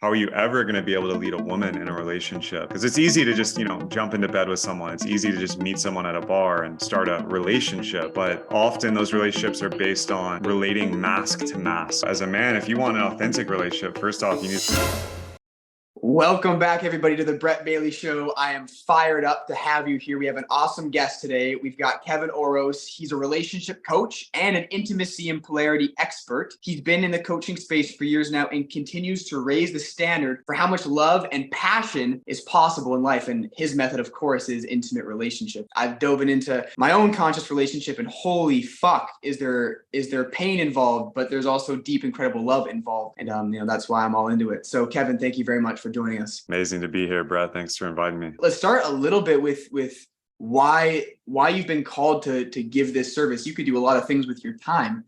how are you ever going to be able to lead a woman in a relationship? Because it's easy to just, jump into bed with someone. It's easy to just meet someone at a bar and start a relationship. But often those relationships are based on relating mask to mask. As a man, if you want an authentic relationship, first off, you need. Welcome back, everybody, to the Brett Bailey Show. I am fired up to have you here. We have an awesome guest today. We've got Kevin Orosz. He's a relationship coach and an intimacy and polarity expert. He's been in the coaching space for years now and continues to raise the standard for how much love and passion is possible in life. And his method, of course, is intimate relationship. I've dove into my own conscious relationship, and holy fuck, is there pain involved, but there's also deep, incredible love involved. And that's why I'm all into it. So, Kevin, thank you very much for joining us. Amazing to be here, Brett. Thanks for inviting me. Let's start a little bit with why you've been called to give this service. You could do a lot of things with your time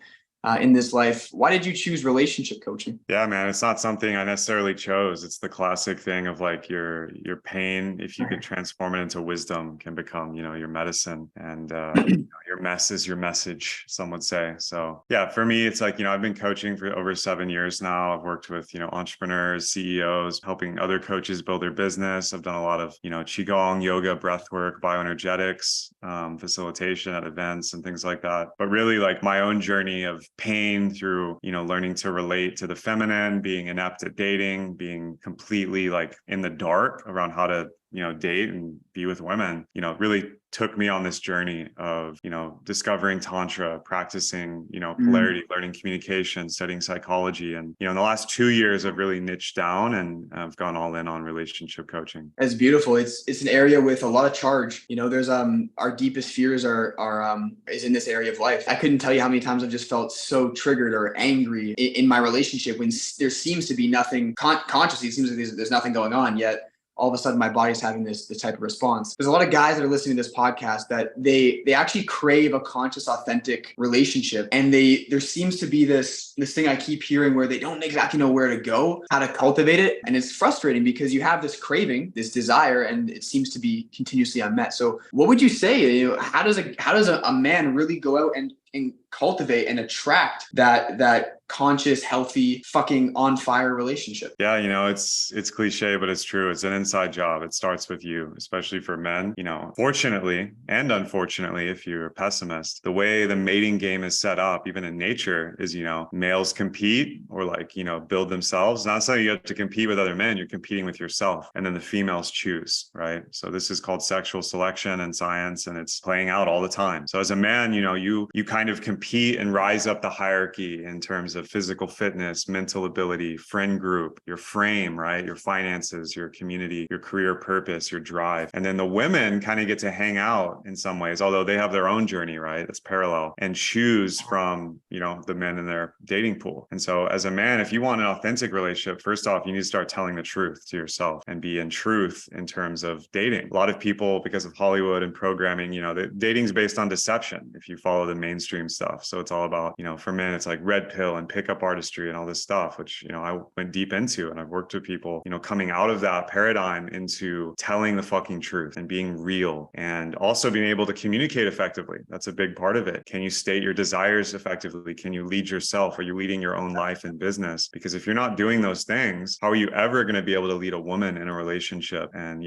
in this life. Why did you choose relationship coaching? Yeah, man, it's not something I necessarily chose. It's the classic thing of like your pain, if you could transform it into wisdom, can become, your medicine, and your mess is your message, some would say. So yeah, for me, it's like, I've been coaching for over 7 years now. I've worked with, entrepreneurs, CEOs, helping other coaches build their business. I've done a lot of, qigong, yoga, breathwork, bioenergetics, facilitation at events and things like that. But really, like, my own journey of pain through, learning to relate to the feminine, being inept at dating, being completely like in the dark around how to, date and be with women, really took me on this journey of, discovering Tantra, practicing, polarity, learning communication, studying psychology. And, in the last 2 years, I've really niched down and I've gone all in on relationship coaching. It's beautiful. It's an area with a lot of charge. There's our deepest fears is in this area of life. I couldn't tell you how many times I've just felt so triggered or angry in my relationship when there seems to be nothing consciously. It seems like there's nothing going on, yet all of a sudden my body's having this type of response. There's a lot of guys that are listening to this podcast that they actually crave a conscious, authentic relationship. And there seems to be this thing I keep hearing where they don't exactly know where to go, how to cultivate it. And it's frustrating because you have this craving, this desire, and it seems to be continuously unmet. So what would you say? How does a man really go out and cultivate and attract that conscious, healthy, fucking on fire relationship? Yeah, it's cliche, but it's true. It's an inside job. It starts with you, especially for men. Fortunately and unfortunately, if you're a pessimist, the way the mating game is set up, even in nature, is, males compete or build themselves. Not saying you have to compete with other men, you're competing with yourself. And then the females choose, right? So this is called sexual selection in science, and it's playing out all the time. So as a man, you kind of compete and rise up the hierarchy in terms of physical fitness, mental ability, friend group, your frame, right? Your finances, your community, your career purpose, your drive. And then the women kind of get to hang out in some ways, although they have their own journey, right? It's parallel, and choose from, the men in their dating pool. And so as a man, if you want an authentic relationship, first off, you need to start telling the truth to yourself and be in truth in terms of dating. A lot of people, because of Hollywood and programming, the dating's based on deception if you follow the mainstream stuff. So it's all about, for men, it's like red pill and pickup artistry and all this stuff, which, I went deep into, and I've worked with people, coming out of that paradigm into telling the fucking truth and being real, and also being able to communicate effectively. That's a big part of it. Can you state your desires effectively? Can you lead yourself? Are you leading your own life and business? Because if you're not doing those things, how are you ever going to be able to lead a woman in a relationship and,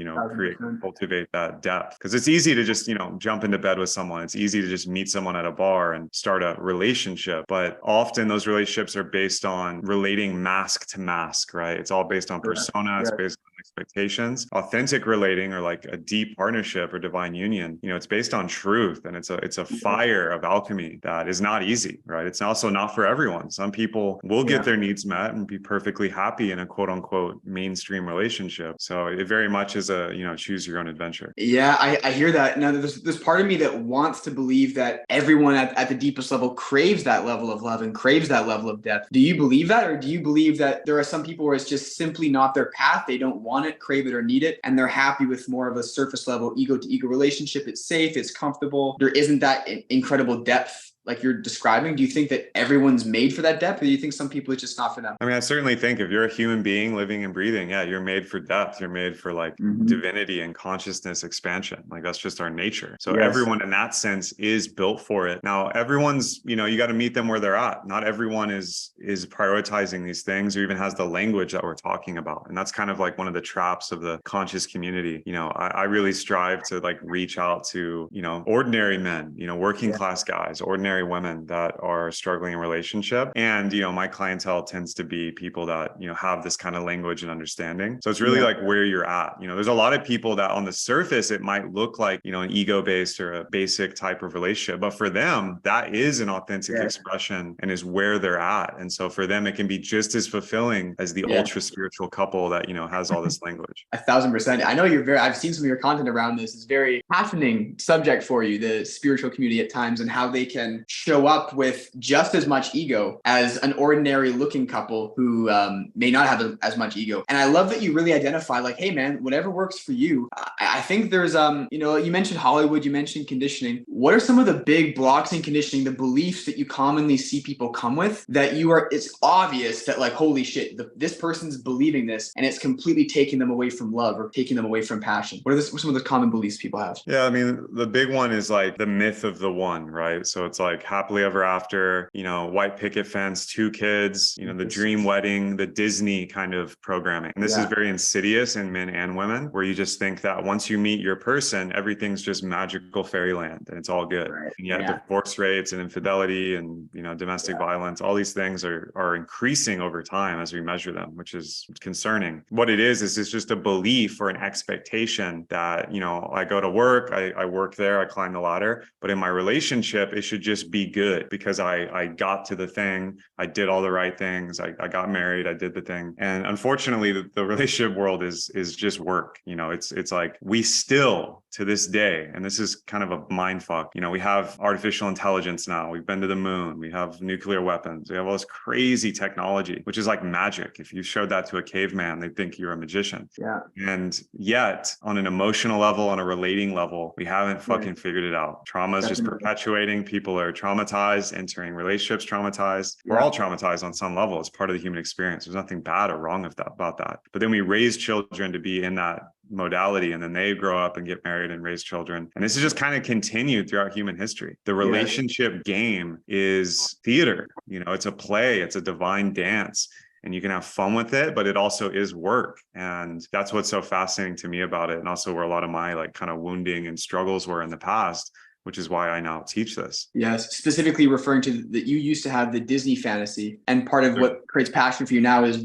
cultivate that depth? Because it's easy to just, jump into bed with someone. It's easy to just meet someone at a bar and start a relationship. But often those relationships are based on relating mask to mask, right? It's all based on persona. It's based on expectations. Authentic relating, or like a deep partnership or divine union, it's based on truth, and it's a fire of alchemy that is not easy, right? It's also not for everyone. Some people will get their needs met and be perfectly happy in a quote unquote mainstream relationship. So it very much is a, choose your own adventure. Yeah, I hear that. Now there's part of me that wants to believe that everyone at the deepest level craves that level of love and craves that level of depth. Do you believe that? Or do you believe that there are some people where it's just simply not their path? They don't want it, crave it, or need it, and they're happy with more of a surface level ego to ego relationship. It's safe, it's comfortable. There isn't that incredible depth like you're describing? Do you think that everyone's made for that depth, or do you think some people it's just not for them? I mean, I certainly think if you're a human being living and breathing, yeah, you're made for depth. You're made for like divinity and consciousness expansion. Like that's just our nature. So Yes. everyone in that sense is built for it. Now, everyone's, you got to meet them where they're at. Not everyone is prioritizing these things or even has the language that we're talking about. And that's kind of like one of the traps of the conscious community. I really strive to like reach out to, ordinary men, working class guys, ordinary women that are struggling in relationship. And, my clientele tends to be people that, have this kind of language and understanding. So it's really like where you're at. There's a lot of people that on the surface, it might look like, an ego-based or a basic type of relationship, but for them, that is an authentic expression and is where they're at. And so for them, it can be just as fulfilling as the ultra spiritual couple that, has all this language. 1,000%. I know I've seen some of your content around this. It's very passioning subject for you, the spiritual community at times, and how they can show up with just as much ego as an ordinary looking couple who may not have as much ego. And I love that you really identify like, hey man, whatever works for you. I think there's, you mentioned Hollywood, you mentioned conditioning. What are some of the big blocks in conditioning, the beliefs that you commonly see people come with that it's obvious that like, holy shit, this person's believing this and it's completely taking them away from love or taking them away from passion? What are some of the common beliefs people have? Yeah, I mean, the big one is like the myth of the one, right? So it's like happily ever after, white picket fence, 2 kids, the dream wedding, the Disney kind of programming. And this is very insidious in men and women, where you just think that once you meet your person, everything's just magical fairyland and it's all good. Right. And yet divorce rates and infidelity and, domestic violence, all these things are increasing over time as we measure them, which is concerning. What it is it's just a belief or an expectation that, I go to work, I work there, I climb the ladder, but in my relationship, it should just be good because I got to the thing, I did all the right things, I got married, I did the thing. And unfortunately, the relationship world is just work. It's like we still to this day, and this is kind of a mind fuck, we have artificial intelligence now, we've been to the moon, we have nuclear weapons, we have all this crazy technology, which is like magic. If you showed that to a caveman, they'd think you're a magician. Yeah. And yet on an emotional level, on a relating level, we haven't fucking figured it out. Trauma is just perpetuating. People are traumatized, entering relationships traumatized. We're all traumatized on some level. It's part of the human experience. There's nothing bad or wrong about that. But then we raise children to be in that modality, and then they grow up and get married and raise children. And this is just kind of continued throughout human history. The relationship game is theater. It's a play, it's a divine dance. And you can have fun with it, but it also is work. And that's what's so fascinating to me about it. And also where a lot of my like kind of wounding and struggles were in the past, which is why I now teach this. Yes, specifically referring to that you used to have the Disney fantasy, and part of what creates passion for you now is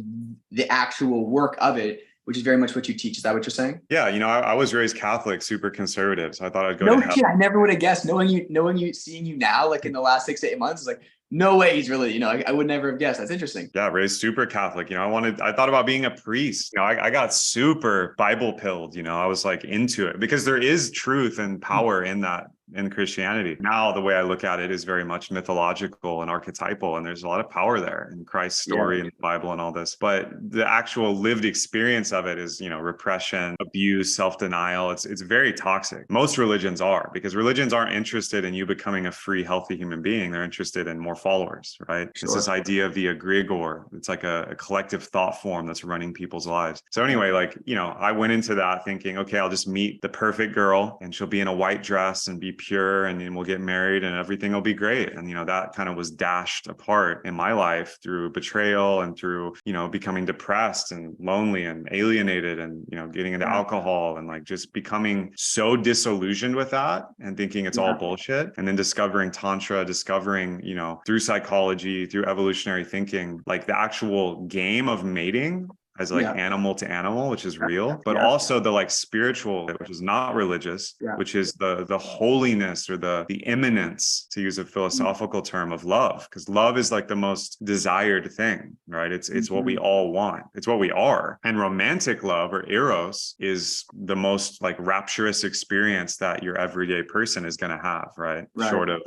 the actual work of it, which is very much what you teach. Is that what you're saying? Yeah, I was raised Catholic, super conservative, so I thought I'd go. No shit, I never would have guessed. Knowing you, seeing you now, like in the last 6 to 8 months, is like, no way he's really, I would never have guessed. That's interesting. Yeah, raised super Catholic. I thought about being a priest. I got super Bible pilled. I was like into it because there is truth and power in that. In Christianity. Now, the way I look at it is very much mythological and archetypal, and there's a lot of power there in Christ's story and the Bible and all this. But the actual lived experience of it is, repression, abuse, self-denial. It's very toxic. Most religions are, because religions aren't interested in you becoming a free, healthy human being. They're interested in more followers, right? Sure. It's this idea of the egregore. It's like a collective thought form that's running people's lives. So anyway, I went into that thinking, okay, I'll just meet the perfect girl and she'll be in a white dress and be pure, and then we'll get married and everything will be great. And that kind of was dashed apart in my life through betrayal and through becoming depressed and lonely and alienated and getting into alcohol and like just becoming so disillusioned with that and thinking it's all bullshit. And then discovering Tantra, discovering through psychology, through evolutionary thinking, like the actual game of mating as like animal to animal, which is real, but also the like spiritual, which is not religious, which is the holiness or the immanence, to use a philosophical term, of love. Because love is like the most desired thing, right? It's what we all want. It's what we are. And romantic love, or eros, is the most like rapturous experience that your everyday person is going to have, right? Short of,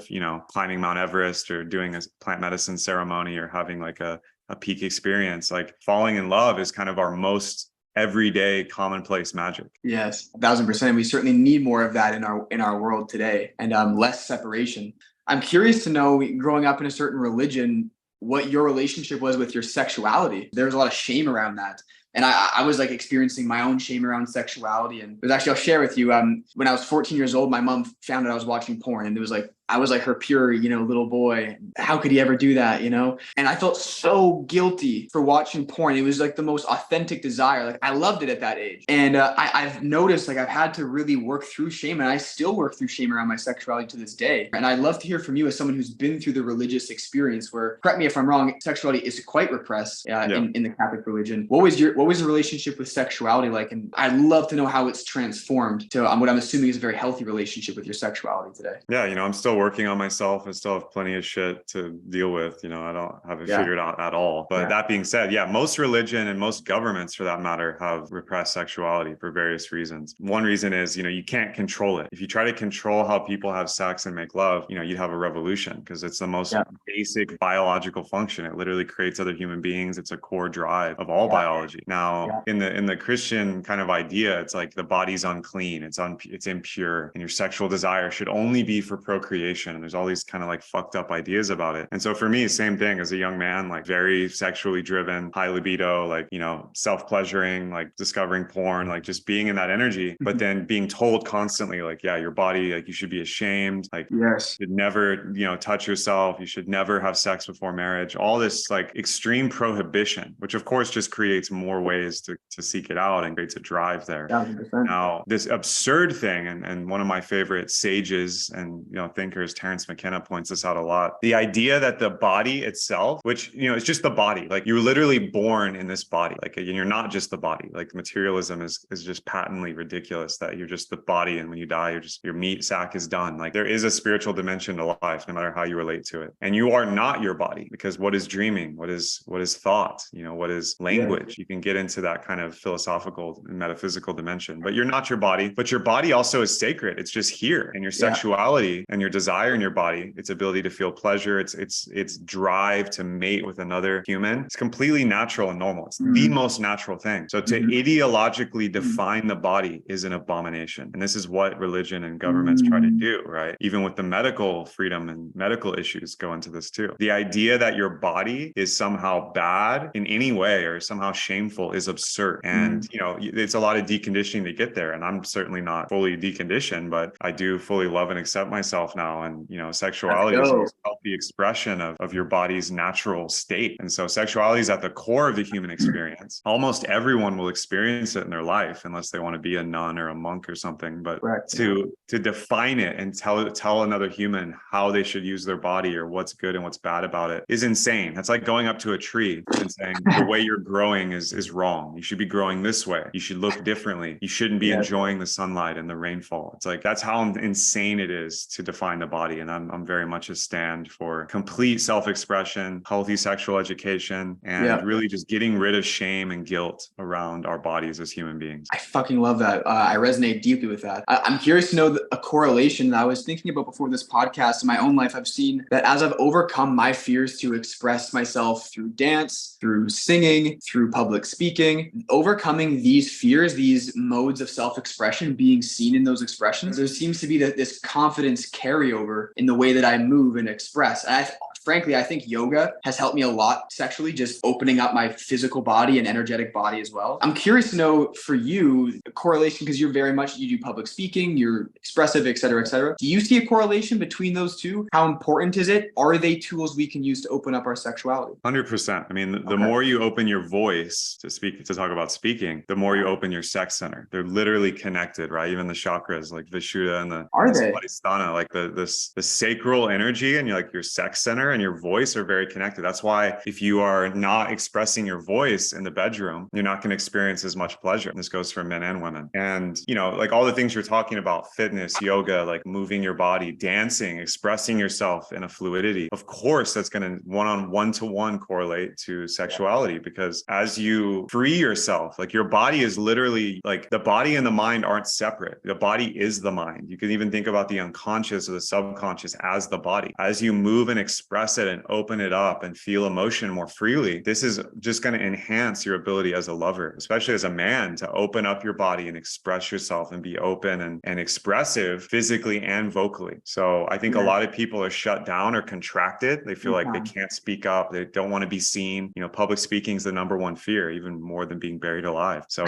climbing Mount Everest or doing a plant medicine ceremony or having like a peak experience. Like falling in love is kind of our most everyday commonplace magic. Yes, 1,000%. We certainly need more of that in our world today, and less separation. I'm curious to know, growing up in a certain religion, what your relationship was with your sexuality. There was a lot of shame around that. And I was like experiencing my own shame around sexuality. And it was actually, I'll share with you, when I was 14 years old, my mom found out I was watching porn, and it was like, I was like her pure, little boy. How could he ever do that, And I felt so guilty for watching porn. It was like the most authentic desire. Like, I loved it at that age. And I've noticed, like, I've had to really work through shame, and I still work through shame around my sexuality to this day. And I'd love to hear from you as someone who's been through the religious experience where, correct me if I'm wrong, sexuality is quite repressed in the Catholic religion. What was the relationship with sexuality like? And I'd love to know how it's transformed to what I'm assuming is a very healthy relationship with your sexuality today. Yeah, I'm still working on myself. I still have plenty of shit to deal with. I don't have it figured out at all. But that being said, most religion and most governments, for that matter, have repressed sexuality for various reasons. One reason is, you can't control it. If you try to control how people have sex and make love, you'd have a revolution, because it's the most basic biological function. It literally creates other human beings. It's a core drive of all biology. Now, in the Christian kind of idea, it's like the body's unclean, it's impure, and your sexual desire should only be for procreation. And there's all these kind of like fucked up ideas about it. And so for me, same thing, as a young man, like very sexually driven, high libido, like, self-pleasuring, like discovering porn, like just being in that energy, but then being told constantly, like, your body, like, you should be ashamed, like, you should never, touch yourself. You should never have sex before marriage. All this like extreme prohibition, which of course just creates more ways to seek it out and creates a drive there. 100%. Now, this absurd thing, and one of my favorite sages and, thinkers, Terence McKenna, points this out a lot. The idea that the body itself, which, it's just the body, like, you're literally born in this body, like, and you're not just the body. Like, materialism is just patently ridiculous, that you're just the body, and when you die, your meat sack is done. Like, there is a spiritual dimension to life, no matter how you relate to it. And you are not your body, because what is dreaming? What is thought? What is language? You can get into that kind of philosophical and metaphysical dimension, but you're not your body. But your body also is sacred. It's just here. And your sexuality and your desire in your body, its ability to feel pleasure, its drive to mate with another human, it's completely natural and normal. It's the most natural thing. So to ideologically define the body is an abomination. And this is what religion and governments try to do, right? Even with the medical freedom and medical issues go into this too. The idea that your body is somehow bad in any way or somehow shameful is absurd. And, it's a lot of deconditioning to get there. And I'm certainly not fully deconditioned, but I do fully love and accept myself now. And, sexuality is a healthy expression of your body's natural state. And so sexuality is at the core of the human experience. Almost everyone will experience it in their life, unless they want to be a nun or a monk or something. But to define it and tell another human how they should use their body or what's good and what's bad about it is insane. That's like going up to a tree and saying the way you're growing is wrong. You should be growing this way. You should look differently. You shouldn't be enjoying the sunlight and the rainfall. It's like, that's how insane it is to define the body. And I'm very much a stand for complete self-expression, healthy sexual education, and really just getting rid of shame and guilt around our bodies as human beings. I fucking love that. I resonate deeply with that. I'm curious to know a correlation that I was thinking about before this podcast. In my own life, I've seen that as I've overcome my fears to express myself through dance, through singing, through public speaking, overcoming these fears, these modes of self-expression, being seen in those expressions, there seems to be this confidence carryover in the way that I move and express. And frankly, I think yoga has helped me a lot sexually, just opening up my physical body and energetic body as well. I'm curious to know for you, a correlation, because you do public speaking, you're expressive, et cetera, et cetera. Do you see a correlation between those two? How important is it? Are they tools we can use to open up our sexuality? 100%. I mean, the more you open your voice to talk about speaking, the more you open your sex center. They're literally connected, right? Even the chakras, like Vishuddha and the Swadhisthana, like the sacral energy and your sex center and your voice are very connected. That's why if you are not expressing your voice in the bedroom, you're not going to experience as much pleasure. And this goes for men and women. And, like all the things you're talking about, fitness, yoga, like moving your body, dancing, expressing yourself in a fluidity, of course, that's going to one-to-one correlate to sexuality, because as you free yourself, like your body is literally like the body and the mind aren't separate. The body is the mind. You can even think about the unconscious or the subconscious as the body. As you move and express express it and open it up and feel emotion more freely, this is just going to enhance your ability as a lover, especially as a man, to open up your body and express yourself and be open and expressive physically and vocally. So I think a lot of people are shut down or contracted. They feel like they can't speak up. They don't want to be seen. You know, public speaking is the number one fear, even more than being buried alive. So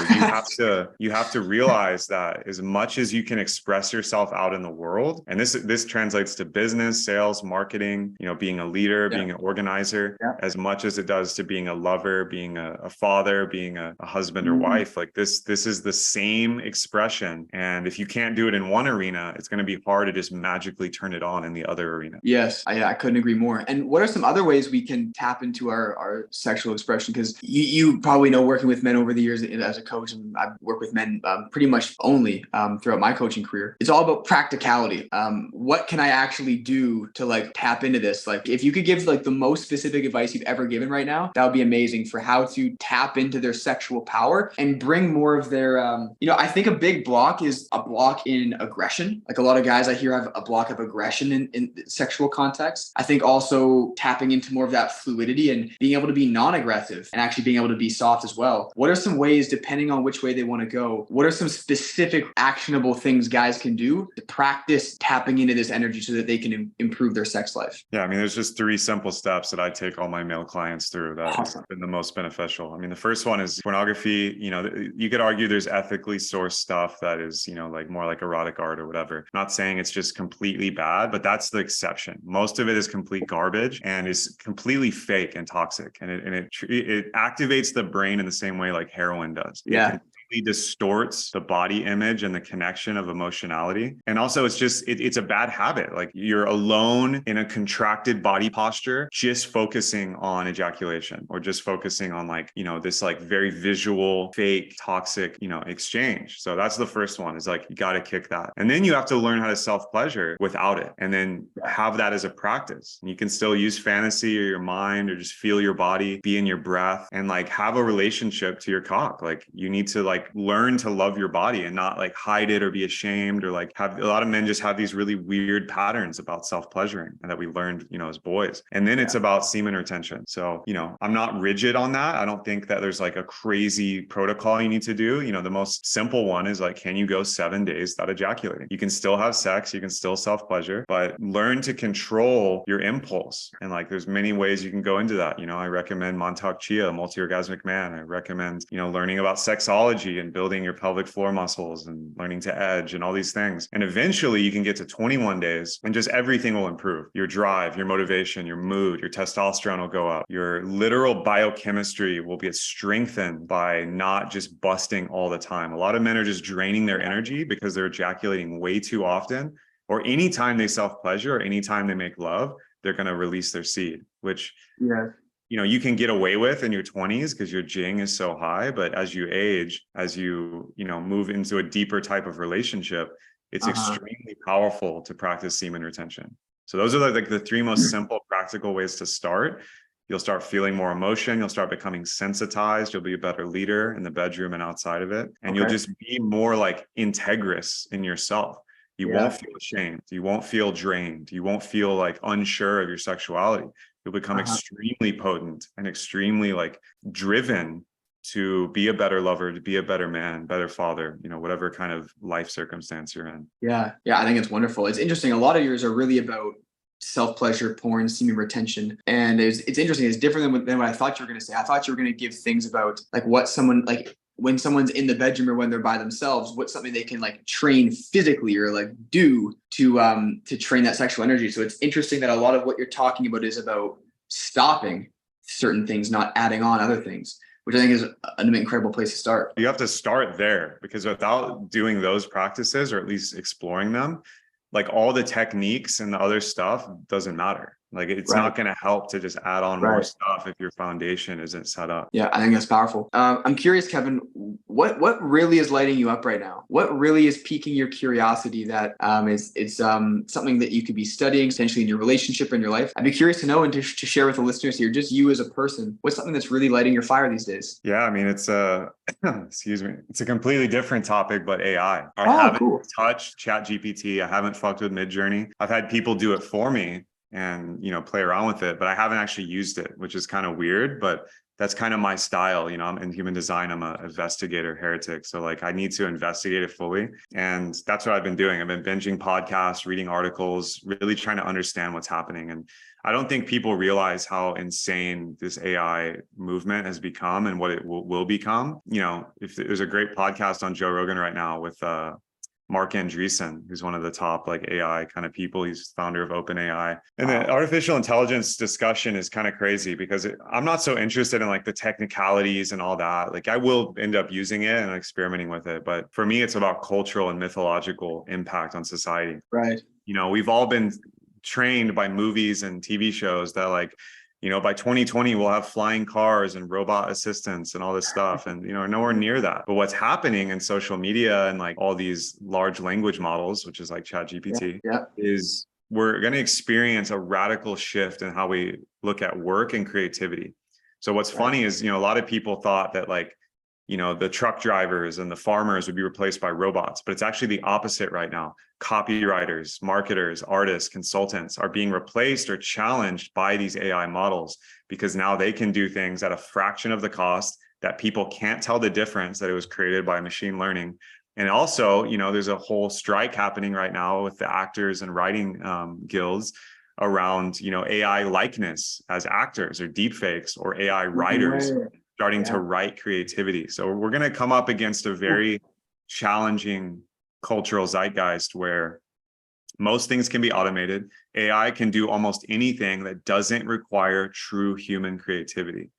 you have to realize that as much as you can express yourself out in the world, and this translates to business, sales, marketing, you know, being a leader, being an organizer, as much as it does to being a lover, being a father, being a husband or wife. Like this is the same expression. And if you can't do it in one arena, it's going to be hard to just magically turn it on in the other arena. Yes, I couldn't agree more. And what are some other ways we can tap into our sexual expression? Because you probably know, working with men over the years as a coach, and I've worked with men pretty much only throughout my coaching career. It's all about practicality. What can I actually do to like tap into this? Like, if you could give like the most specific advice you've ever given right now, that would be amazing for how to tap into their sexual power and bring more of their, I think a big block is a block in aggression. Like, a lot of guys I hear have a block of aggression in sexual context. I think also tapping into more of that fluidity and being able to be non-aggressive and actually being able to be soft as well. What are some ways, depending on which way they want to go, what are some specific actionable things guys can do to practice tapping into this energy so that they can improve their sex life? Yeah, I mean, there's just 3 simple steps that I take all my male clients through that have been the most beneficial. I mean, the first one is pornography. You know, you could argue there's ethically sourced stuff that is, you know, like more like erotic art or whatever. I'm not saying it's just completely bad, but that's the exception. Most of it is complete garbage and is completely fake and toxic. And it activates the brain in the same way like heroin does. Yeah. It distorts the body image and the connection of emotionality. And also it's a bad habit. Like, you're alone in a contracted body posture, just focusing on ejaculation or just focusing on like, you know, this like very visual, fake, toxic, you know, exchange. So that's the first one, is like, you got to kick that. And then you have to learn how to self-pleasure without it, and then have that as a practice. And you can still use fantasy or your mind, or just feel your body, be in your breath, and like have a relationship to your cock. Like, you need to like learn to love your body and not like hide it or be ashamed, or like have a lot of men just have these really weird patterns about self-pleasuring and that we learned, you know, as boys. And then it's about semen retention. So, you know, I'm not rigid on that. I don't think that there's like a crazy protocol you need to do. You know, the most simple one is like, can you go 7 days without ejaculating? You can still have sex, you can still self-pleasure, but learn to control your impulse. And like, there's many ways you can go into that. You know, I recommend Montauk Chia, Multi-Orgasmic Man. I recommend, you know, learning about sexology and building your pelvic floor muscles and learning to edge and all these things. And eventually you can get to 21 days and just everything will improve. Your drive, your motivation, your mood, your testosterone will go up. Your literal biochemistry will get strengthened by not just busting all the time. A lot of men are just draining their energy because they're ejaculating way too often, or anytime they self-pleasure or anytime they make love, they're going to release their seed, which you know, you can get away with in your 20s because your jing is so high. But as you age, as you know, move into a deeper type of relationship, it's extremely powerful to practice semen retention. So those are like the 3 most simple, practical ways to start. You'll start feeling more emotion. You'll start becoming sensitized. You'll be a better leader in the bedroom and outside of it. And you'll just be more like integrous in yourself. You won't feel ashamed. You won't feel drained. You won't feel like unsure of your sexuality. You'll become extremely potent and extremely like driven to be a better lover, to be a better man, better father, you know, whatever kind of life circumstance you're in. Yeah. I think it's wonderful. It's interesting. A lot of yours are really about self-pleasure, porn, semen retention. And it's interesting. It's different than what I thought you were going to say. I thought you were going to give things about like what someone, like when someone's in the bedroom or when they're by themselves, what's something they can like train physically or like do to train that sexual energy. So it's interesting that a lot of what you're talking about is about stopping certain things, not adding on other things, which I think is an incredible place to start. You have to start there, because without doing those practices, or at least exploring them, like all the techniques and the other stuff doesn't matter. Like, it's not going to help to just add on more stuff if your foundation isn't set up. Yeah, I think that's powerful. I'm curious, Kevin, what really is lighting you up right now? What really is piquing your curiosity that is something that you could be studying potentially in your relationship or in your life? I'd be curious to know and to share with the listeners here, just you as a person, what's something that's really lighting your fire these days? Yeah, I mean, it's excuse me, it's a completely different topic, but AI. I haven't touched ChatGPT. I haven't fucked with Midjourney. I've had people do it for me. and, play around with it, but I haven't actually used it, which is kind of weird, but that's kind of my style. I'm in human design. I'm an investigator heretic. So like I need to investigate it fully. And that's what I've been doing. I've been binging podcasts, reading articles, really trying to understand what's happening. And I don't think people realize how insane this AI movement has become and what it will become. If there's a great podcast on Joe Rogan right now with Mark Andreessen, who's one of the top like AI kind of people. He's founder of OpenAI. And the artificial intelligence discussion is kind of crazy because I'm not so interested in like the technicalities and all that. Like I will end up using it and experimenting with it. But for me, it's about cultural and mythological impact on society. Right. We've all been trained by movies and TV shows that like, by 2020, we'll have flying cars and robot assistants and all this stuff. And, nowhere near that. But what's happening in social media and like all these large language models, which is like ChatGPT, is we're going to experience a radical shift in how we look at work and creativity. So what's funny is, a lot of people thought that like, the truck drivers and the farmers would be replaced by robots, but it's actually the opposite right now. Copywriters, marketers, artists, consultants are being replaced or challenged by these AI models because now they can do things at a fraction of the cost that people can't tell the difference that it was created by machine learning. And also, there's a whole strike happening right now with the actors and writing guilds around, AI likeness as actors or deepfakes or AI writers starting to write creativity. So we're going to come up against a very challenging cultural zeitgeist where most things can be automated. AI can do almost anything that doesn't require true human creativity.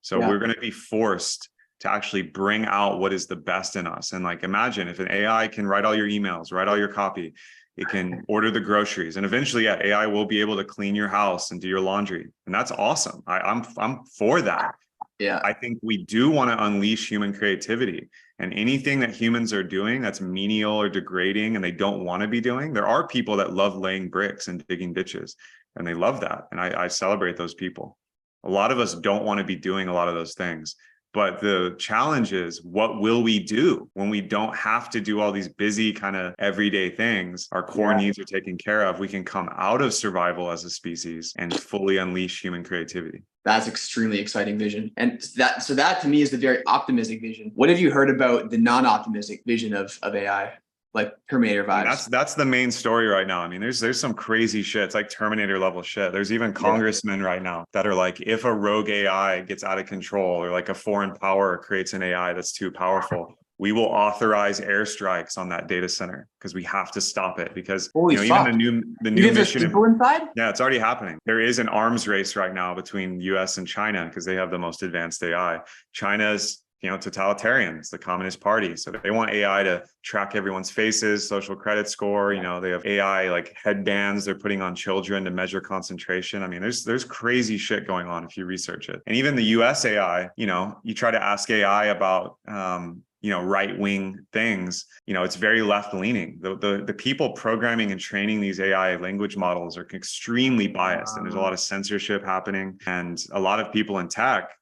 So we're going to be forced to actually bring out what is the best in us. And like, imagine if an AI can write all your emails, write all your copy, it can order the groceries, and eventually, AI will be able to clean your house and do your laundry. And that's awesome. I'm for that. Yeah. I think we do want to unleash human creativity, and anything that humans are doing that's menial or degrading and they don't want to be doing. There are people that love laying bricks and digging ditches, and they love that. And I celebrate those people. A lot of us don't want to be doing a lot of those things. But the challenge is, what will we do when we don't have to do all these busy kind of everyday things? Our core needs are taken care of. We can come out of survival as a species and fully unleash human creativity. That's extremely exciting vision. And that to me is the very optimistic vision. What have you heard about the non-optimistic vision of AI? Like Terminator vibes. And that's the main story right now. I mean, there's some crazy shit. It's like Terminator level shit. There's even congressmen right now that are like, if a rogue AI gets out of control or like a foreign power creates an AI that's too powerful, we will authorize airstrikes on that data center because we have to stop it. Because even the new mission inside? Yeah, it's already happening. There is an arms race right now between US and China because they have the most advanced AI. China's totalitarians, the Communist Party. So they want AI to track everyone's faces, social credit score. They have AI like headbands they're putting on children to measure concentration. I mean, there's crazy shit going on if you research it. And even the US AI, you try to ask AI about right-wing things, it's very left-leaning. The people programming and training these AI language models are extremely biased, and there's a lot of censorship happening. And a lot of people in tech,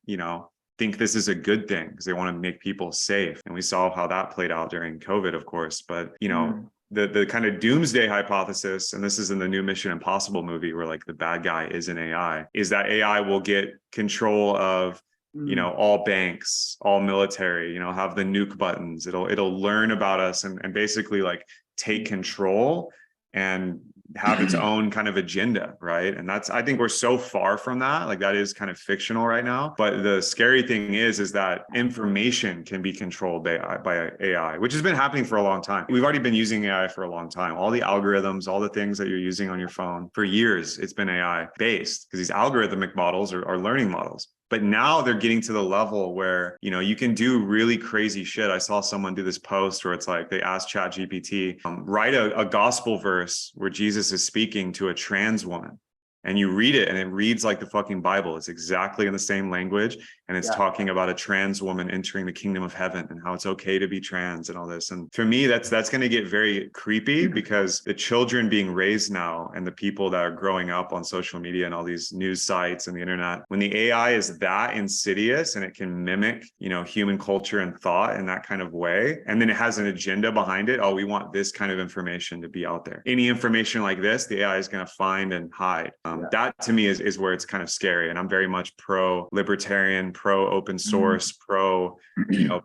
think this is a good thing because they want to make people safe. And we saw how that played out during COVID, of course. But, the kind of doomsday hypothesis, and this is in the new Mission Impossible movie where like the bad guy is an AI, is that AI will get control of, all banks, all military, have the nuke buttons. It'll learn about us and basically like take control and have its own kind of agenda, right? And I think we're so far from that. Like that is kind of fictional right now. But the scary thing is that information can be controlled by AI, which has been happening for a long time. We've already been using AI for a long time. All the algorithms, all the things that you're using on your phone, for years, it's been AI based because these algorithmic models are learning models. But now they're getting to the level where, you can do really crazy shit. I saw someone do this post where it's like they asked ChatGPT, write a gospel verse where Jesus is speaking to a trans woman. And you read it and it reads like the fucking Bible. It's exactly in the same language. And it's talking about a trans woman entering the kingdom of heaven and how it's okay to be trans and all this. And for me, that's going to get very creepy because the children being raised now and the people that are growing up on social media and all these news sites and the internet, when the AI is that insidious and it can mimic, human culture and thought in that kind of way, and then it has an agenda behind it. Oh, we want this kind of information to be out there. Any information like this, the AI is going to find and hide. That to me is where it's kind of scary. And I'm very much pro libertarian, pro open source, pro,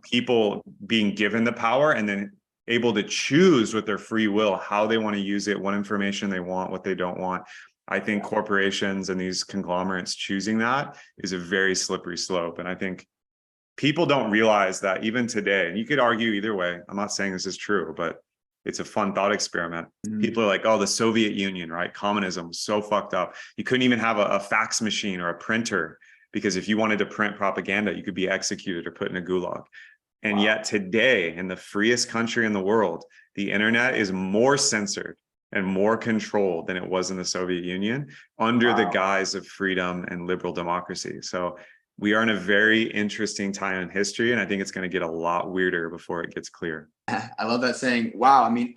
people being given the power and then able to choose with their free will how they want to use it, what information they want, what they don't want. I think corporations and these conglomerates choosing that is a very slippery slope. And I think people don't realize that even today, and you could argue either way, I'm not saying this is true, but it's a fun thought experiment. People are like, oh, the Soviet Union, right? Communism was so fucked up. You couldn't even have a fax machine or a printer, because if you wanted to print propaganda, you could be executed or put in a gulag. And yet today, in the freest country in the world, the internet is more censored and more controlled than it was in the Soviet Union under the guise of freedom and liberal democracy. So we are in a very interesting time in history, and I think it's going to get a lot weirder before it gets clear. I love that saying. Wow. I mean,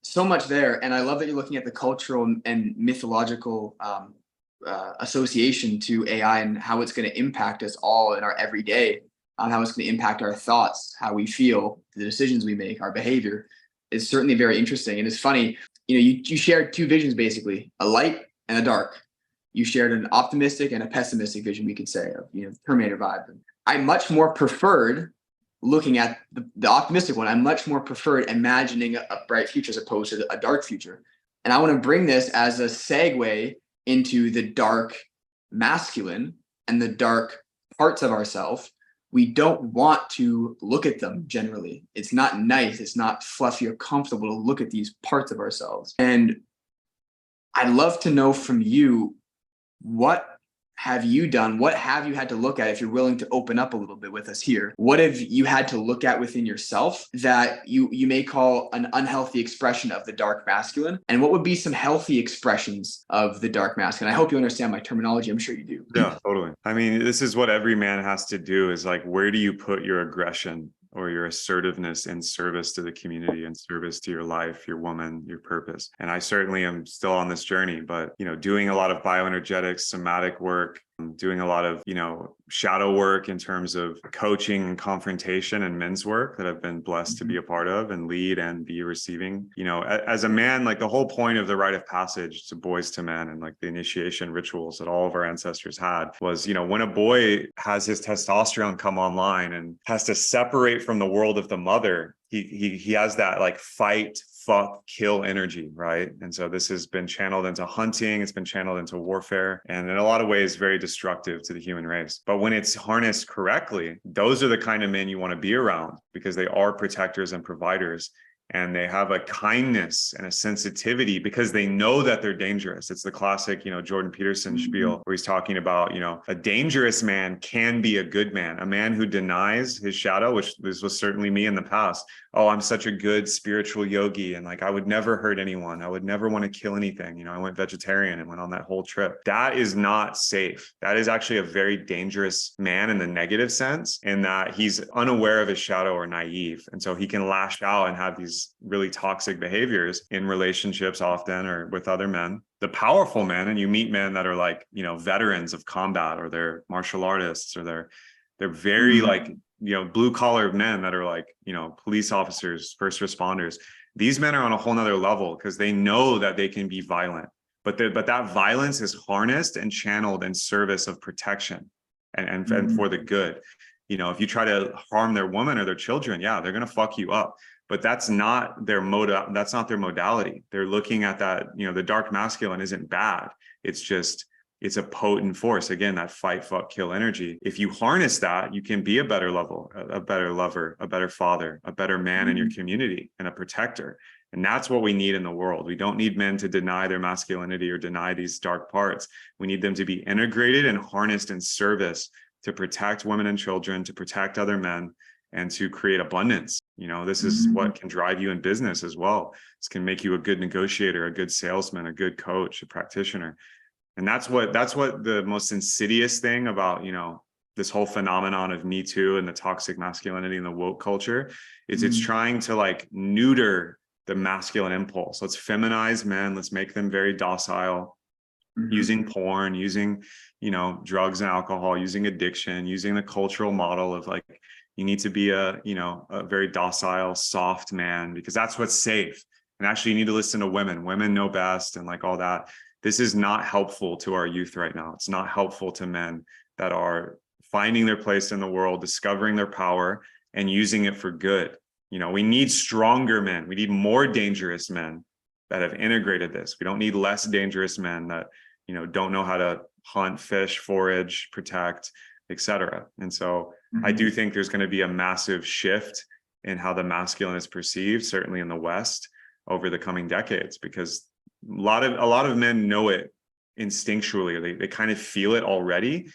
so much there. And I love that you're looking at the cultural and mythological association to AI and how it's going to impact us all in our everyday, how it's going to impact our thoughts, how we feel, the decisions we make, our behavior. Is certainly very interesting. And it's funny, you shared two visions, basically, a light and a dark. You shared an optimistic and a pessimistic vision, we could say, of, Terminator vibe. I much more preferred looking at the optimistic one. I much more preferred imagining a bright future as opposed to a dark future. And I want to bring this as a segue into the dark masculine and the dark parts of ourselves. We don't want to look at them generally. It's not nice. It's not fluffy or comfortable to look at these parts of ourselves. And I'd love to know from you, what have you done? What have you had to look at, if you're willing to open up a little bit with us here? What have you had to look at within yourself that you may call an unhealthy expression of the dark masculine? And what would be some healthy expressions of the dark masculine? I hope you understand my terminology. I'm sure you do. Yeah, totally. I mean, this is what every man has to do, is like, where do you put your aggression or your assertiveness in service to the community, in service to your life, your woman, your purpose? And I certainly am still on this journey, but, doing a lot of bioenergetics, somatic work, doing a lot of, shadow work in terms of coaching and confrontation and men's work that I've been blessed to be a part of and lead and be receiving. As a man, like the whole point of the rite of passage to boys to men and like the initiation rituals that all of our ancestors had was, when a boy has his testosterone come online and has to separate from the world of the mother, he has that like fight, fuck, kill energy, right? And so this has been channeled into hunting, it's been channeled into warfare, and in a lot of ways very destructive to the human race. But when it's harnessed correctly, those are the kind of men you want to be around, because they are protectors and providers. And they have a kindness and a sensitivity because they know that they're dangerous. It's the classic, Jordan Peterson spiel where he's talking about, a dangerous man can be a good man. A man who denies his shadow, which this was certainly me in the past. Oh, I'm such a good spiritual yogi, and like I would never hurt anyone. I would never want to kill anything. I went vegetarian and went on that whole trip. That is not safe. That is actually a very dangerous man in the negative sense, in that he's unaware of his shadow or naive. And so he can lash out and have these really toxic behaviors in relationships often, or with other men. The powerful men, and you meet men that are like, veterans of combat, or they're martial artists, or they're very like, blue collar men that are like, police officers, first responders. These men are on a whole nother level because they know that they can be violent, but that violence is harnessed and channeled in service of protection and for the good. If you try to harm their woman or their children, yeah, they're going to fuck you up. But that's not their modality. They're looking at that, the dark masculine isn't bad. It's a potent force. Again, that fight, fuck, kill energy. If you harness that, you can be a better lover, a better father, a better man in your community, and a protector. And that's what we need in the world. We don't need men to deny their masculinity or deny these dark parts. We need them to be integrated and harnessed in service to protect women and children, to protect other men, and to create abundance. This is what can drive you in business as well. This can make you a good negotiator, a good salesman, a good coach, a practitioner. And that's what the most insidious thing about, this whole phenomenon of Me Too and the toxic masculinity and the woke culture is it's trying to like neuter the masculine impulse. Let's feminize men. Let's make them very docile, using porn, using, drugs and alcohol, using addiction, using the cultural model of like, you need to be a very docile, soft man, because that's what's safe. And actually you need to listen to women. Women know best, and like all that. this is not helpful to our youth right now. It's not helpful to men that are finding their place in the world, discovering their power, and using it for good. You know, we need stronger men. We need more dangerous men that have integrated this. We don't need less dangerous men that, you know, don't know how to hunt, fish, forage, protect, etc. And so I do think there's going to be a massive shift in how the masculine is perceived, certainly in the West, over the coming decades, because a lot of men know it instinctually. They kind of feel it already,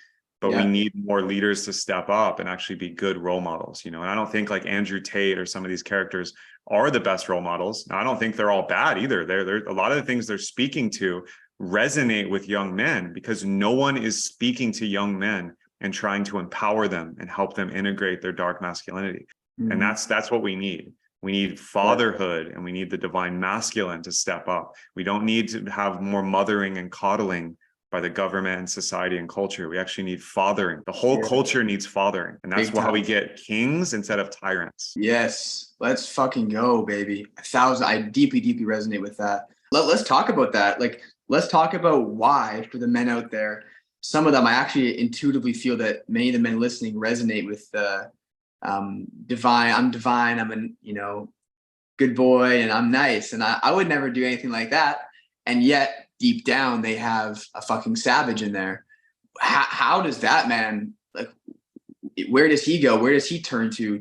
but we need more leaders to step up and actually be good role models, you know. And I don't think like Andrew Tate or some of these characters are the best role models. Now, I don't think they're all bad either. They're a lot of the things they're speaking to resonate with young men, because no one is speaking to young men and trying to empower them and help them integrate their dark masculinity. And that's what we need. We need fatherhood, and we need the divine masculine to step up. We don't need to have more mothering and coddling by the government and society and culture. We actually need fathering. The whole culture needs fathering. And that's why we get kings instead of tyrants. Yes. Let's fucking go, baby. 1,000. I deeply, deeply resonate with that. Let's talk about that. Like, let's talk about why, for the men out there, some of them, I actually intuitively feel that many of the men listening resonate with the divine. I'm divine. I'm a, you know, good boy, and I'm nice. And I would never do anything like that. And yet deep down, they have a fucking savage in there. How does that man, like, where does he go? Where does he turn to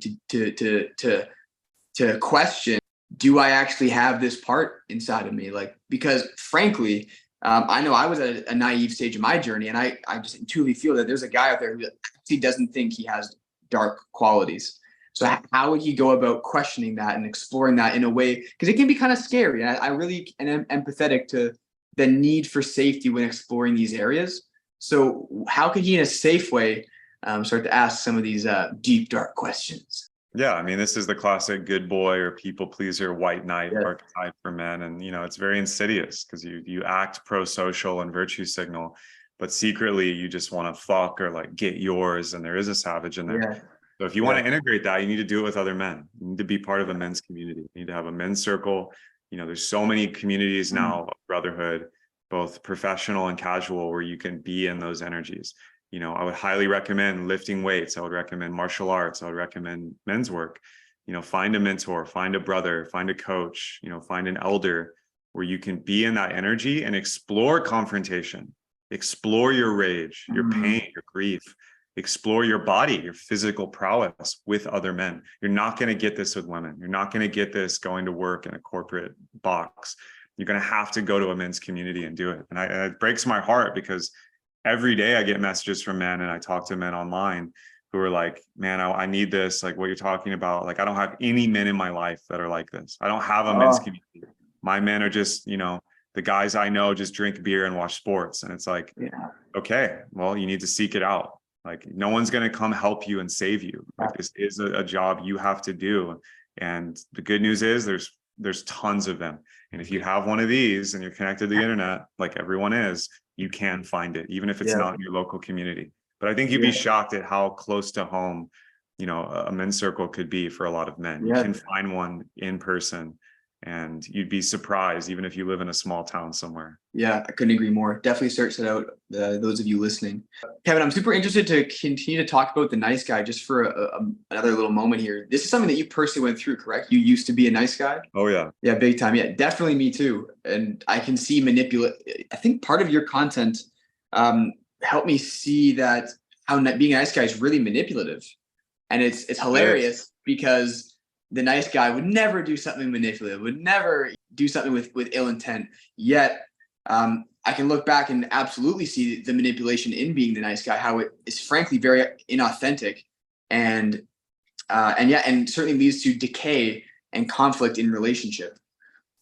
question, do I actually have this part inside of me? Like, because frankly, I know I was at a naive stage of my journey, and I just intuitively feel that there's a guy out there who actually doesn't think he has dark qualities. So how would he go about questioning that and exploring that in a way? Because it can be kind of scary. And I really am empathetic to the need for safety when exploring these areas. So how can he, in a safe way, start to ask some of these deep, dark questions? Yeah, I mean, this is the classic good boy or people pleaser white knight archetype for men. And, you know, it's very insidious because you act pro-social and virtue signal, but secretly you just want to fuck or like get yours. And there is a savage in there. So if you want to integrate that, you need to do it with other men. You need to be part of a men's community. You need to have a men's circle. You know, there's so many communities now of brotherhood, both professional and casual, where you can be in those energies. You know, I would highly recommend lifting weights. I would recommend martial arts. I would recommend men's work. You know, find a mentor, find a brother, find a coach, you know, find an elder where you can be in that energy and explore confrontation, explore your rage, your pain, your grief, explore your body, your physical prowess with other men. You're not going to get this with women. You're not going to get this going to work in a corporate box. You're going to have to go to a men's community and do it. And it breaks my heart because every day I get messages from men, and I talk to men online who are like, man, I need this. Like what you're talking about. Like, I don't have any men in my life that are like this. I don't have a men's community. My men are just, you know, the guys I know just drink beer and watch sports. And it's like, okay, well, you need to seek it out. Like, no one's going to come help you and save you. Like, this is a job you have to do. And the good news is there's tons of them. And if you have one of these and you're connected to the internet, like everyone is, you can find it, even if it's not in your local community. But I think you'd be shocked at how close to home, you know, a men's circle could be for a lot of men. You can find one in person, and you'd be surprised, even if you live in a small town somewhere. Yeah, I couldn't agree more. Definitely search that out, those of you listening. Kevin, I'm super interested to continue to talk about the nice guy just for another little moment here. This is something that you personally went through, correct? You used to be a nice guy? Oh, yeah. Yeah, big time. Yeah, definitely me too. And I can see I think part of your content helped me see that how being a nice guy is really manipulative. And it's hilarious because the nice guy would never do something manipulative, would never do something with ill intent. Yet I can look back and absolutely see the manipulation in being the nice guy, how it is frankly very inauthentic, and certainly leads to decay and conflict in relationship,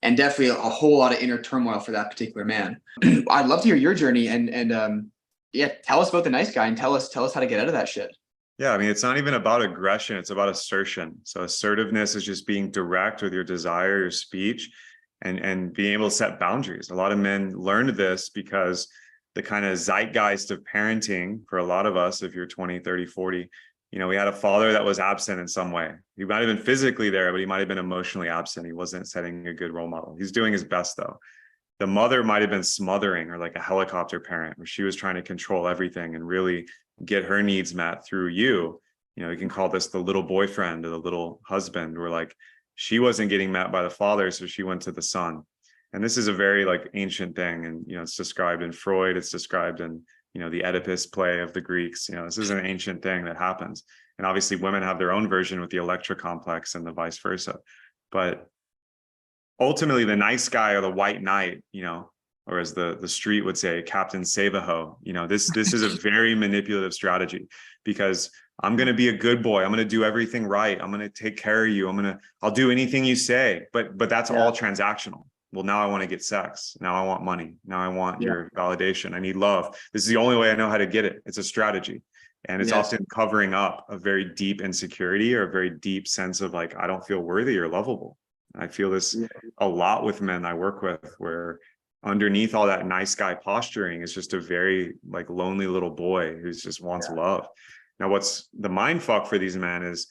and definitely a whole lot of inner turmoil for that particular man. I'd love to hear your journey and tell us about the nice guy and tell us how to get out of that shit. Yeah, I mean, it's not even about aggression. It's about assertion. So assertiveness is just being direct with your desire, your speech, and being able to set boundaries. A lot of men learned this because the kind of zeitgeist of parenting for a lot of us, if you're 20, 30, 40, you know, we had a father that was absent in some way. He might have been physically there, but he might have been emotionally absent. He wasn't setting a good role model. He's doing his best though. The mother might have been smothering, or like a helicopter parent, where she was trying to control everything and really get her needs met through you. You know, you can call this the little boyfriend or the little husband, where like she wasn't getting met by the father, so she went to the son. And this is a very like ancient thing. And, you know, it's described in Freud, it's described in, you know, the Oedipus play of the Greeks. You know, this is an ancient thing that happens. And obviously women have their own version with the Electra complex and the vice versa. But ultimately the nice guy or the white knight, you know, or as the street would say, Captain Save-A-Ho, you know, this is a very manipulative strategy, because I'm going to be a good boy. I'm going to do everything right. I'm going to take care of you. I'll do anything you say, but that's all transactional. Well, now I want to get sex. Now I want money. Now I want your validation. I need love. This is the only way I know how to get it. It's a strategy. And it's often covering up a very deep insecurity or a very deep sense of like, I don't feel worthy or lovable. I feel this a lot with men I work with, where underneath all that nice guy posturing is just a very like lonely little boy who just wants love. Now, what's the mind fuck for these men is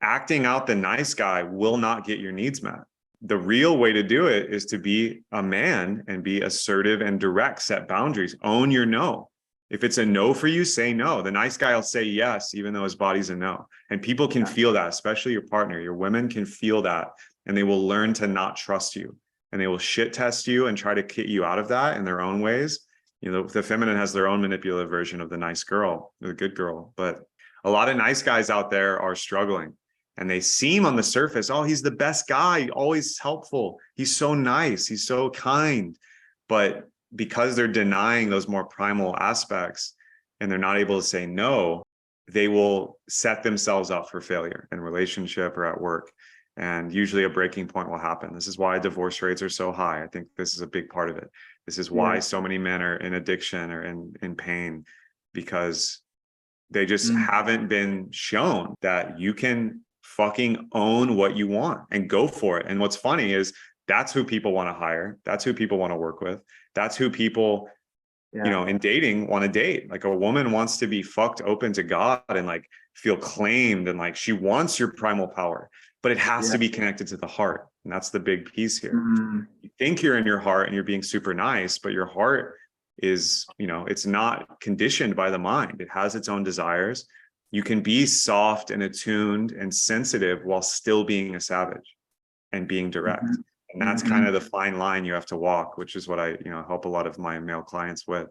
acting out the nice guy will not get your needs met. The real way to do it is to be a man and be assertive and direct, set boundaries, own your no. If it's a no for you, say no. The nice guy will say yes, even though his body's a no. And people can feel that, especially your partner. Your women can feel that, and they will learn to not trust you, and they will shit test you and try to get you out of that in their own ways. You know, the feminine has their own manipulative version of the nice girl, the good girl. But a lot of nice guys out there are struggling, and they seem on the surface, oh, he's the best guy, always helpful. He's so nice. He's so kind. But because they're denying those more primal aspects and they're not able to say no, they will set themselves up for failure in relationship or at work. And usually a breaking point will happen. This is why divorce rates are so high. I think this is a big part of it. This is why so many men are in addiction or in pain, because they just haven't been shown that you can fucking own what you want and go for it. And what's funny is that's who people want to hire. That's who people want to work with. That's who people, you know, in dating want to date. Like a woman wants to be fucked open to God and like feel claimed, and like she wants your primal power, but it has to be connected to the heart. And that's the big piece here. You think you're in your heart and you're being super nice, but your heart is, you know, it's not conditioned by the mind. It has its own desires. You can be soft and attuned and sensitive while still being a savage and being direct. And that's kind of the fine line you have to walk, which is what I, you know, help a lot of my male clients with.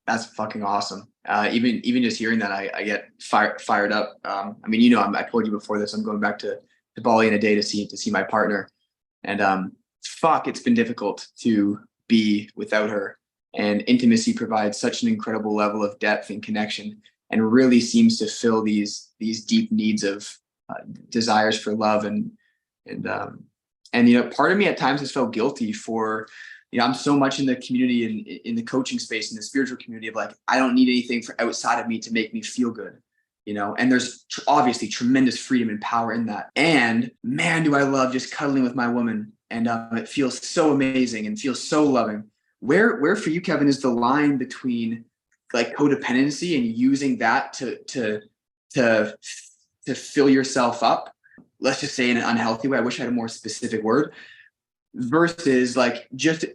That's fucking awesome. Even just hearing that, I get fired up. I mean, you know, I told you before this, I'm going back to Bali in a day to see my partner, and fuck, it's been difficult to be without her. And intimacy provides such an incredible level of depth and connection, and really seems to fill these deep needs of desires for love and you know, part of me at times has felt guilty for, you know, I'm so much in the community and in the coaching space, in the spiritual community of like, I don't need anything for outside of me to make me feel good, you know, and there's obviously tremendous freedom and power in that. And man, do I love just cuddling with my woman, and it feels so amazing and feels so loving. Where for you, Kevin, is the line between like codependency and using that to fill yourself up, let's just say in an unhealthy way, I wish I had a more specific word, versus like just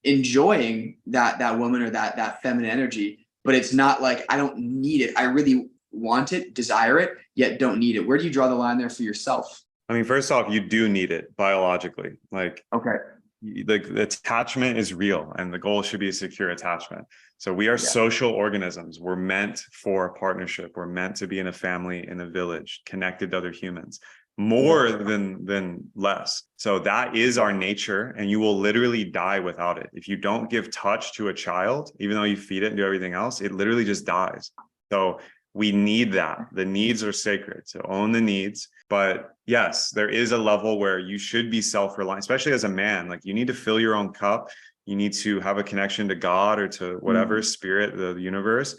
enjoying that woman or that feminine energy, but it's not like I don't need it. I really want it, desire it, yet don't need it. Where do you draw the line there for yourself? I mean, first off, you do need it biologically. Like, okay, the attachment is real, and the goal should be a secure attachment. So we are social organisms. We're meant for a partnership. We're meant to be in a family, in a village, connected to other humans, more than less. So that is our nature, and you will literally die without it. If you don't give touch to a child, even though you feed it and do everything else, it literally just dies. So we need that. The needs are sacred. So own the needs. But yes, there is a level where you should be self-reliant, especially as a man. Like, you need to fill your own cup. You need to have a connection to God or to whatever spirit, the universe,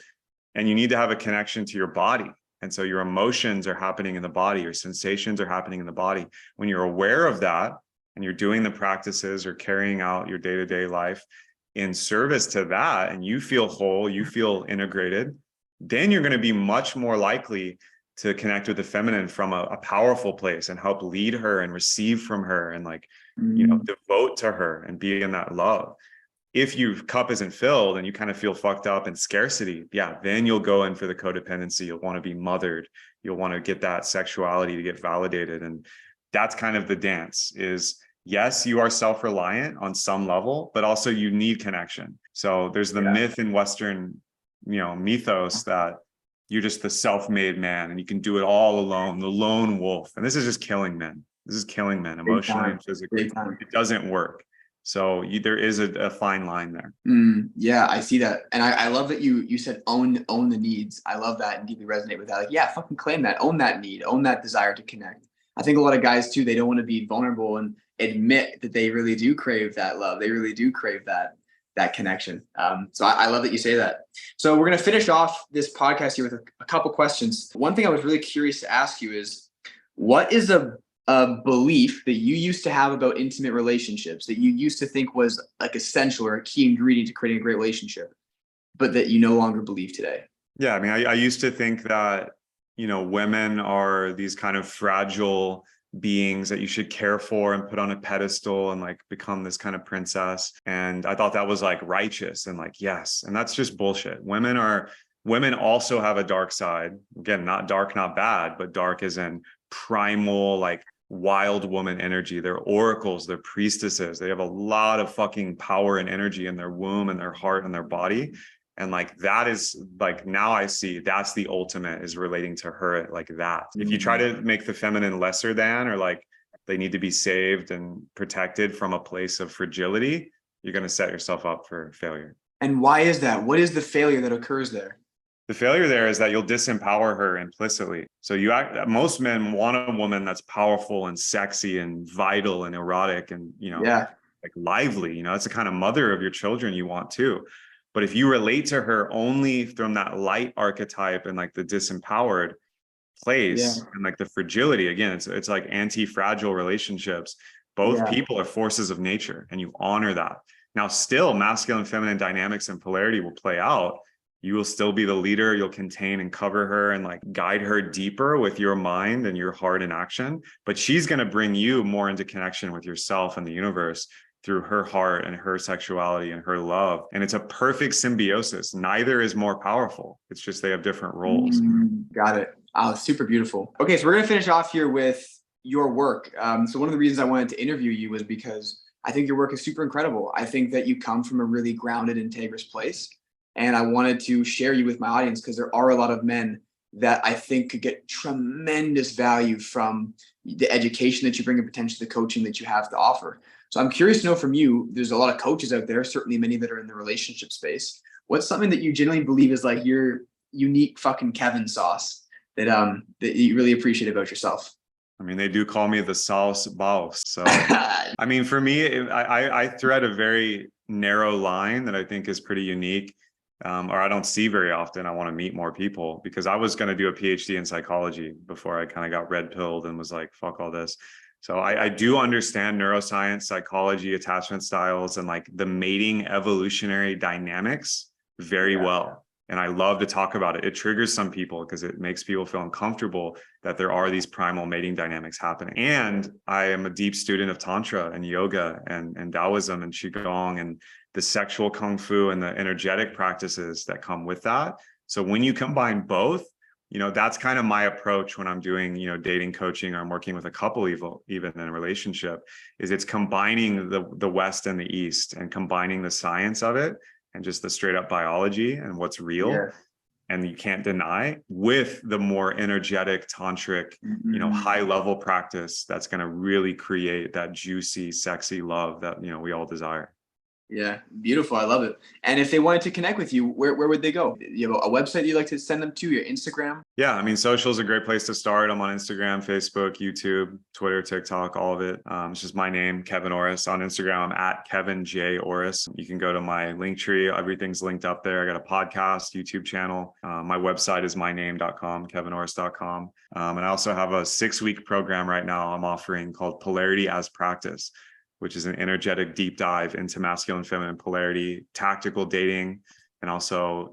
and you need to have a connection to your body. And so your emotions are happening in the body, your sensations are happening in the body. When you're aware of that and you're doing the practices or carrying out your day-to-day life in service to that, and you feel whole, you feel integrated, then you're going to be much more likely to connect with the feminine from a powerful place and help lead her and receive from her and like, you know, devote to her and be in that love. if your cup isn't filled and you kind of feel fucked up and scarcity, yeah, then you'll go in for the codependency. You'll want to be mothered. You'll want to get that sexuality to get validated. And that's kind of the dance is, yes, you are self-reliant on some level, but also you need connection. So there's the myth in Western, mythos that you're just the self-made man and you can do it all alone, the lone wolf. And this is just killing men. This is killing men emotionally and physically. It doesn't work. So there is a fine line there. Yeah, I see that. And I love that you said own the needs. I love that and deeply resonate with that. Like, yeah, fucking claim that, own that need, own that desire to connect. I think a lot of guys too, they don't want to be vulnerable and admit that they really do crave that love. They really do crave that connection. So I love that you say that. So we're going to finish off this podcast here with a couple questions. One thing I was really curious to ask you is, what is a belief that you used to have about intimate relationships that you used to think was like essential or a key ingredient to creating a great relationship, but that you no longer believe today? Yeah. I mean, I used to think that, women are these kind of fragile beings that you should care for and put on a pedestal and like become this kind of princess. And I thought that was like righteous and like, yes. And that's just bullshit. Women also have a dark side. Again, not dark, not bad, but dark as in primal, like wild woman energy. They're oracles, they're priestesses. They have a lot of fucking power and energy in their womb and their heart and their body. And like, that is like, now I see that's the ultimate, is relating to her like that. If you try to make the feminine lesser than, or like they need to be saved and protected from a place of fragility, you're going to set yourself up for failure. And why is that? What is the failure that occurs there? The failure there is that you'll disempower her implicitly. So most men want a woman that's powerful and sexy and vital and erotic and, like lively, that's the kind of mother of your children you want too. But if you relate to her only from that light archetype and like the disempowered place and like the fragility, again, it's like anti-fragile relationships. Both people are forces of nature and you honor that. Now, still masculine, feminine dynamics and polarity will play out. You will still be the leader. You'll contain and cover her and like guide her deeper with your mind and your heart in action. But she's going to bring you more into connection with yourself and the universe through her heart and her sexuality and her love. And it's a perfect symbiosis. Neither is more powerful. It's just they have different roles. Got it. Oh, super beautiful. Okay, so we're going to finish off here with your work. So one of the reasons I wanted to interview you was because I think your work is super incredible. I think that you come from a really grounded, integrous place. And I wanted to share you with my audience because there are a lot of men that I think could get tremendous value from the education that you bring and potentially the coaching that you have to offer. So I'm curious to know from you, there's a lot of coaches out there, certainly many that are in the relationship space. What's something that you generally believe is like your unique fucking Kevin sauce that you really appreciate about yourself? I mean, they do call me the sauce boss. So, I mean, for me, I thread a very narrow line that I think is pretty unique. Or I don't see very often. I want to meet more people because I was going to do a PhD in psychology before I kind of got red pilled and was like, fuck all this. So I do understand neuroscience, psychology, attachment styles, and like the mating evolutionary dynamics very well. And I love to talk about it. It triggers some people because it makes people feel uncomfortable that there are these primal mating dynamics happening. And I am a deep student of Tantra and yoga and Taoism and qigong and the sexual kung fu and the energetic practices that come with that. So when you combine both, that's kind of my approach when I'm doing, dating coaching or I'm working with a couple even in a relationship, is it's combining the West and the East and combining the science of it and just the straight up biology and what's real and you can't deny with the more energetic tantric, high level practice that's going to really create that juicy, sexy love that, we all desire. Yeah, beautiful. I love it. And if they wanted to connect with you, where would they go? You have a website you'd like to send them to, your Instagram? Yeah, I mean, social is a great place to start. I'm on Instagram, Facebook, YouTube, Twitter, TikTok, all of it. It's just my name, Kevin Orosz. On Instagram, I'm at Kevin J. Orosz. You can go to my link tree. Everything's linked up there. I got a podcast, YouTube channel. My website is myname.com, kevinorosz.com. And I also have a 6-week program right now I'm offering called Polarity as Practice, which is an energetic deep dive into masculine, feminine polarity, tactical dating, and also,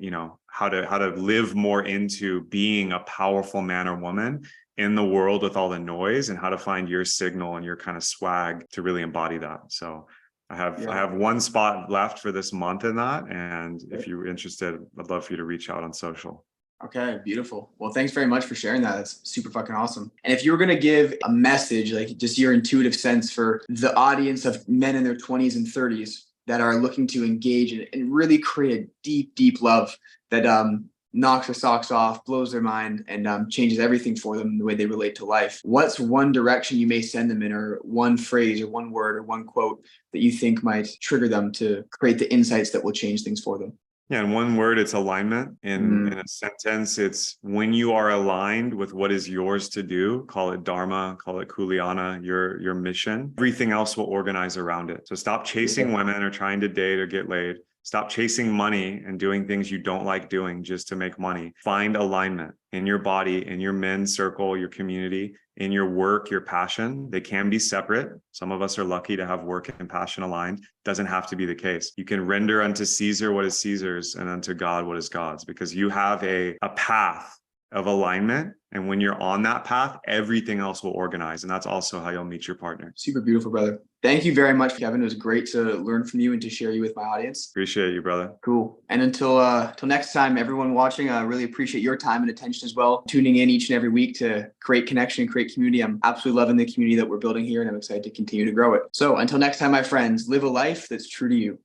how to live more into being a powerful man or woman in the world with all the noise and how to find your signal and your kind of swag to really embody that. So I have one spot left for this month in that. And if you're interested, I'd love for you to reach out on social. Okay, beautiful. Well, thanks very much for sharing that. That's super fucking awesome. And if you were going to give a message, like just your intuitive sense for the audience of men in their 20s and 30s that are looking to engage and really create a deep, deep love that knocks their socks off, blows their mind, and changes everything for them, the way they relate to life, what's one direction you may send them in, or one phrase or one word or one quote that you think might trigger them to create the insights that will change things for them? Yeah, in one word, it's alignment. In a sentence, it's when you are aligned with what is yours to do, call it dharma, call it kuleana, your mission, everything else will organize around it. So stop chasing women or trying to date or get laid. Stop chasing money and doing things you don't like doing just to make money. Find alignment in your body, in your men's circle, your community, in your work, your passion. They can be separate. Some of us are lucky to have work and passion aligned. Doesn't have to be the case. You can render unto Caesar what is Caesar's and unto God what is God's, because you have a path of alignment. And when you're on that path, everything else will organize. And that's also how you'll meet your partner. Super beautiful, brother. Thank you very much, Kevin. It was great to learn from you and to share you with my audience. Appreciate you, brother. Cool. And until next time, everyone watching, I really appreciate your time and attention as well. Tuning in each and every week to create connection and create community. I'm absolutely loving the community that we're building here, and I'm excited to continue to grow it. So until next time, my friends, live a life that's true to you.